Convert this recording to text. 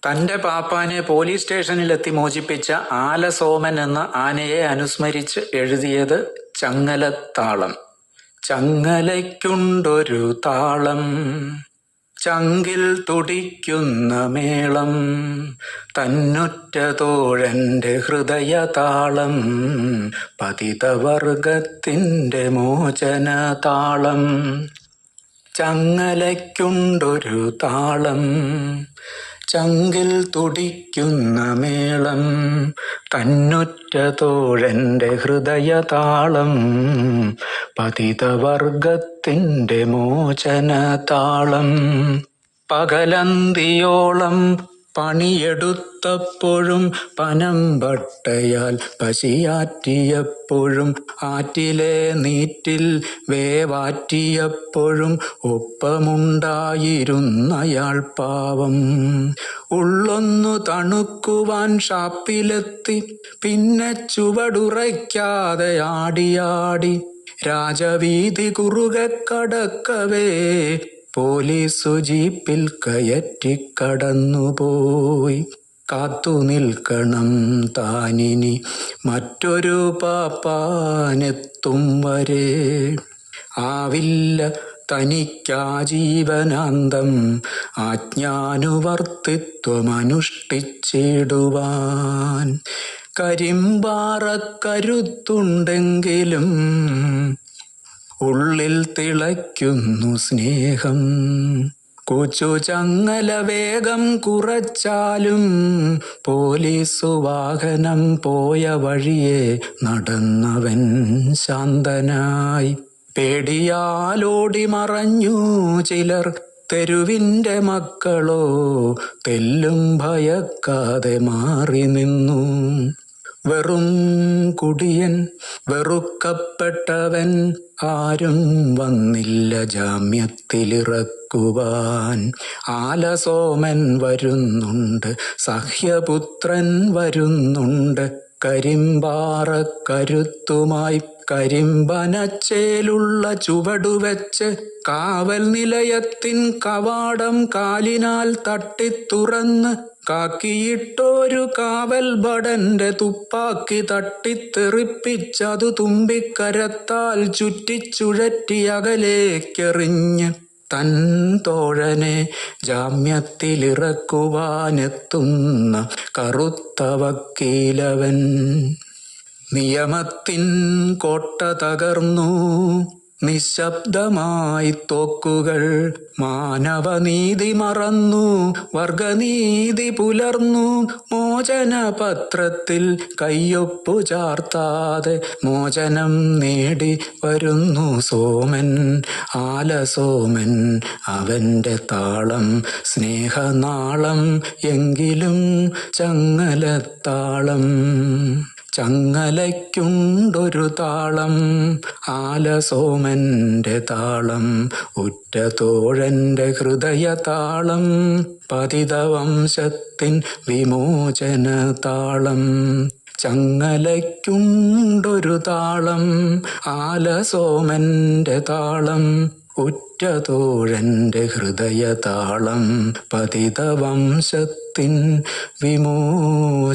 തന്റെ പാപ്പാനെ പോലീസ് സ്റ്റേഷനിലെത്തി മോചിപ്പിച്ച ആലസോമൻ എന്ന ആനയെ അനുസ്മരിച്ച് എഴുതിയത് ചങ്ങലത്താളം. ചങ്ങലയ്ക്കുണ്ടൊരു താളം, ചങ്കിൽ തുടിക്കുന്ന മേളം, തന്നുറ്റ തോഴന്റെ ഹൃദയതാളം, പതിതവർഗത്തിൻ്റെ മോചനതാളം. ചങ്ങലയ്ക്കുണ്ടൊരു താളം, ചങ്കിൽ തുടിക്കുന്ന മേളം, തന്നുറ്റ തോഴന്റെ ഹൃദയതാളം, പതിതവർഗത്തിൻ്റെ മോചനതാളം. പകലന്തിയോളം പണിയെടുത്തപ്പോഴും പനമ്പട്ടയാൽ പശിയാറ്റിയപ്പോഴും ആറ്റിലെ നീറ്റിൽ വേവാറ്റിയപ്പോഴും ഒപ്പമുണ്ടായിരുന്നയാൾ പാവം. ഉള്ളൊന്നു തണുക്കുവാൻ ഷാപ്പിലെത്തി, പിന്നെ ചുവടുറയ്ക്കാതെ ആടിയാടി രാജവീഥി കുറുകെ കടക്കവേ പോലീസു ജീപ്പിൽ കയറ്റിക്കടന്നുപോയി. കാത്തു നിൽക്കണം താനിനി മറ്റൊരു പാപ്പാനെത്തും വരെ. ആവില്ല തനിക്കാജീവനാന്തം ആജ്ഞാനുവർത്തിത്വമനുഷ്ഠിച്ചിടുവാൻ. കരിമ്പാറക്കരുത്തുണ്ടെങ്കിലും ഉള്ളിൽ തിളയ്ക്കുന്നു സ്നേഹം. കൊച്ചു ചങ്ങല വേഗം കുറച്ചാലും പോലീസു വാഹനം പോയ വഴിയെ നടന്നവൻ ശാന്തനായി. പേടിയാലോടി മറഞ്ഞു ചിലർ, തെരുവിൻ്റെ മക്കളോ തെല്ലും ഭയക്കാതെ മാറി നിന്നു. വെറും കുടിയൻ, വെറുക്കപ്പെട്ടവൻ, ആരും വന്നില്ല ജാമ്യത്തിലിറക്കുവാൻ. ആലസോമൻ വരുന്നുണ്ട്, സഹ്യപുത്രൻ വരുന്നുണ്ട്, കരിമ്പാറക്കരുത്തുമായി കരിമ്പനച്ചേലുള്ള ചുവടുവെച്ച് കാവൽ നിലയത്തിൻ കവാടം കാലിനാൽ തട്ടിത്തുറന്ന് കാക്കിയിട്ടൊരു കാവൽ ഭടന്റെ തുപ്പാക്കി തട്ടിത്തെറിപ്പിച്ചതു തുമ്പിക്കരത്താൽ ചുറ്റിച്ചുഴറ്റി അകലേക്കെറിഞ്ഞ് തൻ തോഴനെ ജാമ്യത്തിലിറക്കുവാനെത്തുന്ന കറുത്ത വക്കീലവൻ. നിയമത്തിൻ കോട്ട തകർന്നു, നിശബ്ദമായി തോക്കുകൾ. മാനവനീതി മറന്നു, വർഗനീതി പുലർന്നു. മോചനപത്രത്തിൽ കയ്യൊപ്പു ചാർത്താതെ മോചനം നേടി വരുന്നു സോമൻ, ആലസോമൻ. അവൻ്റെ താളം സ്നേഹനാളം, എങ്കിലും ചങ്ങലത്താളം. ചങ്ങലയ്ക്കുണ്ടൊരു താളം, ആലസോമന്റെ താളം, ഉറ്റ തോഴന്റെ ഹൃദയതാളം, പതിതവംശത്തിൻ വിമോചനതാളം. ചങ്ങലയ്ക്കുണ്ടൊരു താളം, ആലസോമന്റെ താളം, ഉറ്റ തോഴന്റെ ഹൃദയതാളം, പതിതവംശത്തിൻ വിമോചനതാളം.